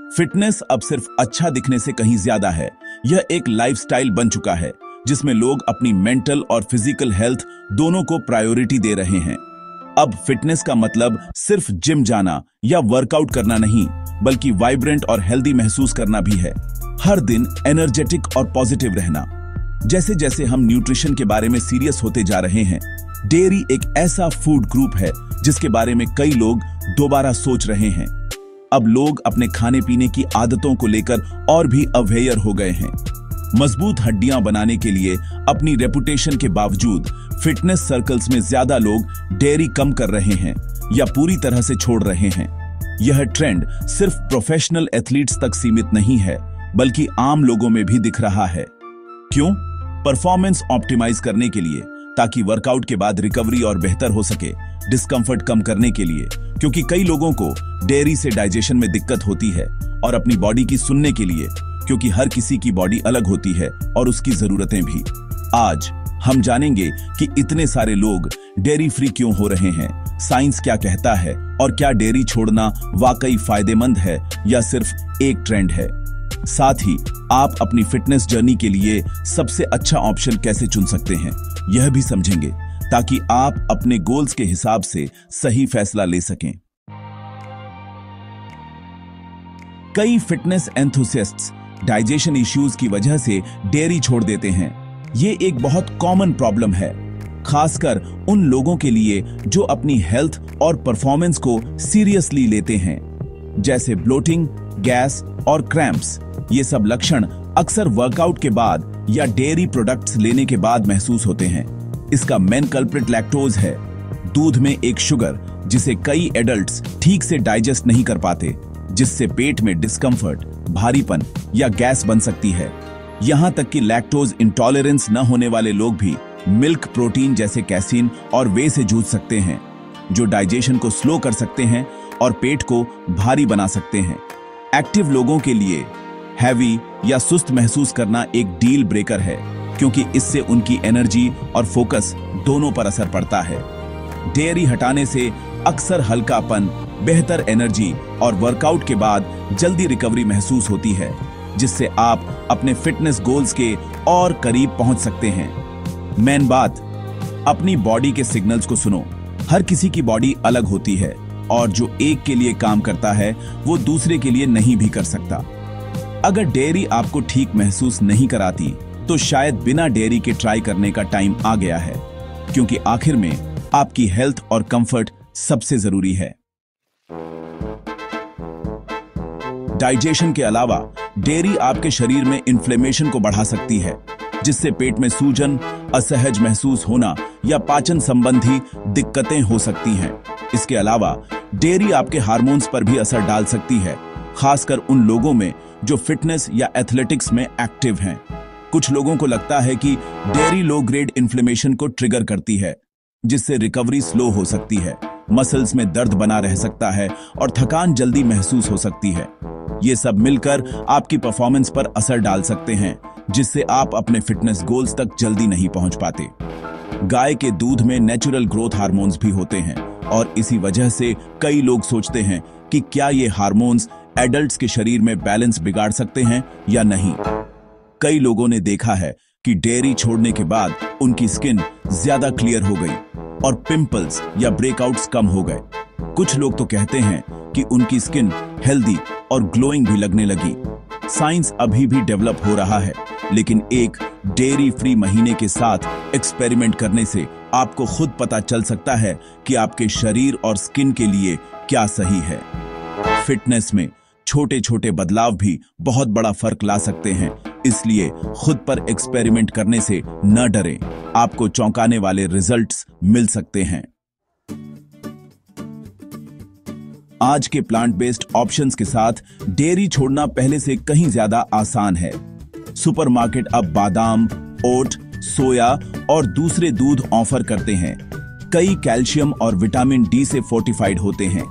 Fitness अब सिर्फ अच्छा दिखने से कहीं ज्यादा है। यह एक लाइफस्टाइल बन चुका है जिसमें लोग अपनी मेंटल और फिजिकल हेल्थ दोनों को प्रायोरिटी दे रहे हैं। अब फिटनेस का मतलब सिर्फ जिम जाना या वर्कआउट करना नहीं, बल्कि वाइब्रेंट और हेल्दी महसूस करना भी है। हर दिन एनर्जेटिक और पॉजिटिव रहना। जैसे जैसे हम न्यूट्रिशन के बारे में सीरियस होते जा रहे हैं, डेयरी एक ऐसा फूड ग्रुप है जिसके बारे में कई लोग दोबारा सोच रहे हैं। अब लोग अपने खाने पीने की आदतों को लेकर और भी अवेयर हो गए हैं। मजबूत हड्डियां बनाने के लिए अपनी रेपुटेशन के बावजूद फिटनेस सर्कल्स में ज्यादा लोग डेयरी कम कर रहे हैं या पूरी तरह से छोड़ रहे हैं। यह ट्रेंड सिर्फ प्रोफेशनल एथलीट्स तक सीमित नहीं है, बल्कि आम लोगों में भी दिख रहा है। क्यों? परफॉर्मेंस ऑप्टिमाइज करने के लिए, ताकि वर्कआउट के बाद रिकवरी और बेहतर हो सके, डिस्कंफर्ट कम करने के लिए, क्योंकि कई लोगों को डेयरी से डाइजेशन में दिक्कत होती है, और अपनी बॉडी की सुनने के लिए, क्योंकि हर किसी की बॉडी अलग होती है और उसकी जरूरतें भी। आज हम जानेंगे कि इतने सारे लोग डेयरी फ्री क्यों हो रहे हैं, साइंस क्या कहता है, और क्या डेयरी छोड़ना वाकई फायदेमंद है या सिर्फ एक ट्रेंड है। साथ ही आप अपनी फिटनेस जर्नी के लिए सबसे अच्छा ऑप्शन कैसे चुन सकते हैं, यह भी समझेंगे, ताकि आप अपने गोल्स के हिसाब से सही फैसला ले सकें। कई फिटनेस एंथुसियास्ट्स डाइजेशन इश्यूज की वजह से डेयरी छोड़ देते हैं। ये एक बहुत कॉमन प्रॉब्लम है, खासकर उन लोगों के लिए जो अपनी हेल्थ और परफॉर्मेंस को सीरियसली लेते हैं, जैसे ब्लोटिंग, गैस और क्रैम्प्स। ये सब लक्षण अक्सर वर्कआउट के बाद या डेयरी प्रोडक्ट्स लेने के बाद महसूस होते हैं। इसका मेन कल्प्रिट लैक्टोज है, दूध में एक शुगर जिसे कई एडल्ट्स ठीक से डाइजेस्ट नहीं कर पाते, जिससे पेट में डिस्कंफर्ट, भारीपन या गैस बन सकती है। यहां तक कि लैक्टोज इंटॉलरेंस न होने वाले लोग भी मिल्क प्रोटीन जैसे कैसीन और वे से जूझ सकते हैं, जो डाइजेशन को स्लो कर सकते हैं और पेट को भारी बना सकते हैं। एक्टिव लोगों के लिए हैवी या सुस्त महसूस करना एक डील ब्रेकर है, क्योंकि इससे उनकी एनर्जी और फोकस दोनों पर असर पड़ता है। डेयरी हटाने से अक्सर हल्कापन, बेहतर एनर्जी और वर्कआउट के बाद जल्दी रिकवरी महसूस होती है, जिससे आप अपने फिटनेस गोल्स के और करीब पहुंच सकते हैं। मेन बात, अपनी बॉडी के सिग्नल्स को सुनो। हर किसी की बॉडी अलग होती है, और जो एक के लिए काम करता है वो दूसरे के लिए नहीं भी कर सकता। अगर डेयरी आपको ठीक महसूस नहीं कराती, तो शायद बिना डेयरी के ट्राई करने का टाइम आ गया है, क्योंकि आखिर में आपकी हेल्थ और कंफर्ट सबसे जरूरी है। डाइजेशन के अलावा डेयरी आपके शरीर में इन्फ्लेमेशन को बढ़ा सकती है, जिससे पेट में सूजन, असहज महसूस होना या पाचन संबंधी दिक्कतें हो सकती हैं। इसके अलावा डेयरी आपके हार्मोन्स पर भी असर डाल सकती है, खासकर उन लोगों में जो फिटनेस या एथलेटिक्स में एक्टिव हैं। कुछ लोगों को लगता है कि डेयरी लो ग्रेड इन्फ्लेमेशन को ट्रिगर करती है, जिससे रिकवरी स्लो हो सकती है, मसल्स में दर्द बना रह सकता है और थकान जल्दी महसूस हो सकती है। ये सब मिलकर आपकी परफॉर्मेंस पर असर डाल सकते हैं, जिससे आप अपने फिटनेस गोल्स तक जल्दी नहीं पहुंच पाते। गाय के दूध में नेचुरल ग्रोथ हार्मोन्स भी होते हैं, और इसी वजह से कई लोग सोचते हैं कि क्या ये हार्मोन्स एडल्ट्स के शरीर में बैलेंस बिगाड़ सकते हैं या नहीं। कई लोगों ने देखा है कि डेयरी छोड़ने के बाद उनकी स्किन ज्यादा क्लियर हो गई और पिंपल्स या ब्रेकआउट्स कम हो गए। कुछ लोग तो कहते हैं कि उनकी स्किन हेल्दी और ग्लोइंग भी लगने लगी। साइंस अभी भी डेवलप हो रहा है, लेकिन एक डेयरी फ्री महीने के साथ एक्सपेरिमेंट करने से आपको खुद पता चल सकता है कि आपके शरीर और स्किन के लिए क्या सही है। फिटनेस में छोटे छोटे बदलाव भी बहुत बड़ा फर्क ला सकते हैं, इसलिए खुद पर एक्सपेरिमेंट करने से न डरें, आपको चौंकाने वाले रिजल्ट्स मिल सकते हैं। आज के प्लांट बेस्ड ऑप्शंस के साथ डेयरी छोड़ना पहले से कहीं ज्यादा आसान है। सुपरमार्केट अब बादाम, ओट, सोया और दूसरे दूध ऑफर करते हैं। कई कैल्शियम और विटामिन डी से फोर्टिफाइड होते हैं।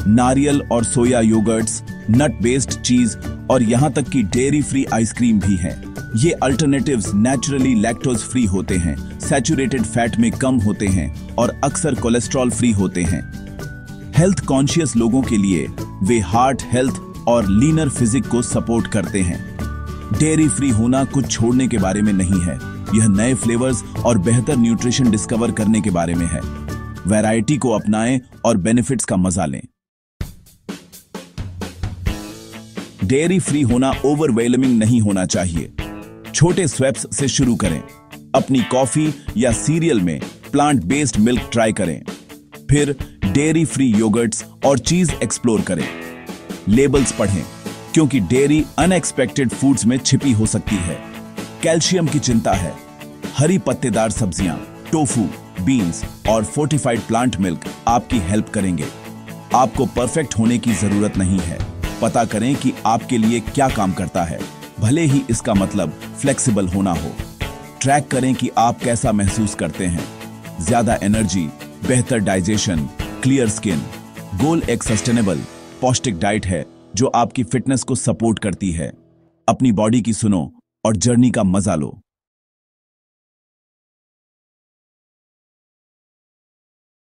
नारियल और सोया योगर्ट्स, नट बेस्ड चीज और यहां तक कि डेयरी फ्री आइसक्रीम भी है। ये अल्टरनेटिव्स नेचुरली लैक्टोज फ्री होते हैं, सैचुरेटेड फैट में कम होते हैं और अक्सर कोलेस्ट्रॉल फ्री होते हैं। हेल्थ कॉन्शियस लोगों के लिए वे हार्ट हेल्थ, और लीनर फिजिक को सपोर्ट करते हैं। डेयरी फ्री होना कुछ छोड़ने के बारे में नहीं है, यह नए फ्लेवर्स और बेहतर न्यूट्रिशन डिस्कवर करने के बारे में है। वैरायटी को अपनाएं और बेनिफिट्स का मजा लें। डेयरी फ्री होना ओवरवेलमिंग नहीं होना चाहिए। छोटे स्टेप्स से शुरू करें। अपनी कॉफी या सीरियल में प्लांट बेस्ड मिल्क ट्राई करें, फिर डेयरी फ्री योगर्ट्स और चीज एक्सप्लोर करें। लेबल्स पढ़ें, क्योंकि डेयरी अनएक्सपेक्टेड फूड्स में छिपी हो सकती है। कैल्शियम की चिंता है? हरी पत्तेदार सब्जियां, टोफू, बीन्स और फोर्टिफाइड प्लांट मिल्क आपकी हेल्प करेंगे। आपको परफेक्ट होने की जरूरत नहीं है। पता करें कि आपके लिए क्या काम करता है, भले ही इसका मतलब फ्लेक्सिबल होना हो। ट्रैक करें कि आप कैसा महसूस करते हैं। ज्यादा एनर्जी, बेहतर डाइजेशन, क्लियर स्किन। गोल एक सस्टेनेबल, पौष्टिक डाइट है जो आपकी फिटनेस को सपोर्ट करती है। अपनी बॉडी की सुनो और जर्नी का मजा लो।